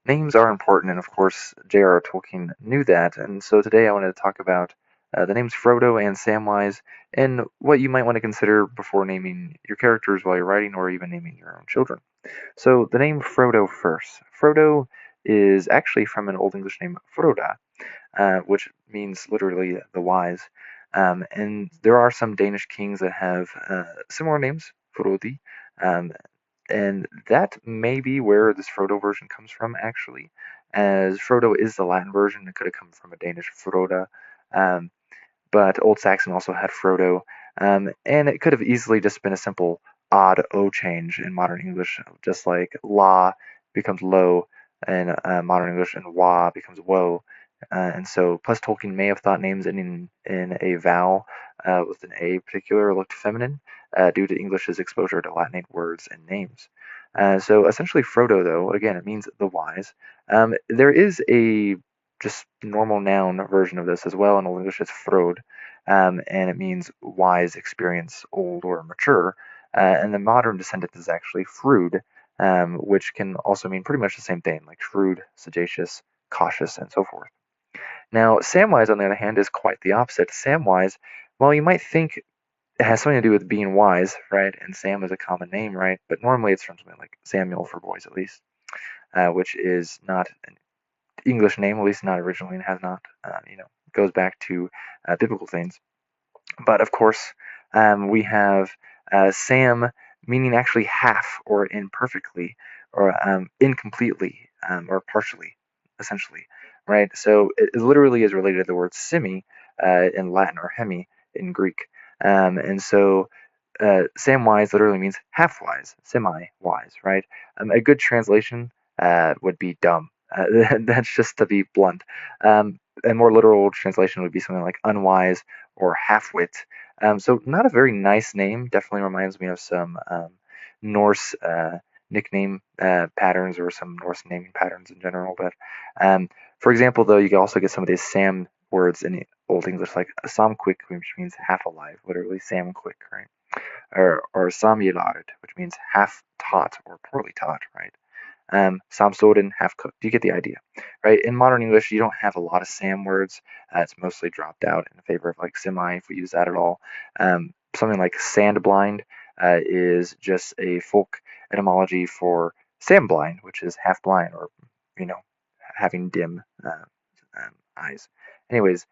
Names are important, and of course, J.R.R. Tolkien knew that. And so today I wanted to talk about the names Frodo and Samwise and what you might want to consider before naming your characters while you're writing or even naming your own children. So the name Frodo first. Frodo is actually from an Old English name Froda, which means literally the wise. And there are some Danish kings that have similar names, Frodi, um, and that may be where this Frodo version comes from, actually, as Frodo is the Latin version. It could have come from a Danish Froda, um, but Old Saxon also had Frodo, and it could have easily just been a simple odd O change in modern English, just like la becomes lo in modern English and wa becomes woe. And so, plus Tolkien may have thought names ending in a vowel with an A particular looked feminine due to English's exposure to Latinate words and names. So essentially, Frodo, though, again, it means the wise. There is a just normal noun version of this as well. In Old English, it's frod, and it means wise, experience, old, or mature. And the modern descendant is actually frood, which can also mean pretty much the same thing, like shrewd, sagacious, cautious, and so forth. Now, Samwise, on the other hand, is quite the opposite. Samwise, well, you might think it has something to do with being wise, right? And Sam is a common name, right? But normally it's from something like Samuel for boys, at least, which is not an English name, at least not originally, and has not, goes back to biblical things. But of course, we have Sam meaning actually half or imperfectly or incompletely or partially, essentially, right? So it literally is related to the word semi in Latin or hemi in Greek. And so Samwise literally means half wise, semi wise, right? A good translation would be dumb. That's just to be blunt. A more literal translation would be something like unwise or half-wit. So not a very nice name. Definitely reminds me of some Norse nickname patterns or some Norse naming patterns in general. But for example, though, you can also get some of these Sam words in Old English, like samquick, which means half alive, literally Sam quick, right? Or samgélærd, which means half taught or poorly taught, right? Samsodin, half cooked. You get the idea, right? In modern English, you don't have a lot of Sam words. It's mostly dropped out in favor of like semi, if we use that at all. Something like sandblind is just a folk etymology for sandblind, which is half blind or, you know, having dim eyes. Anyways,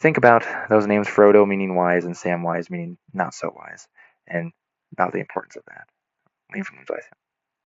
think about those names Frodo meaning wise and Samwise meaning not so wise, and about the importance of that. Leave from advice.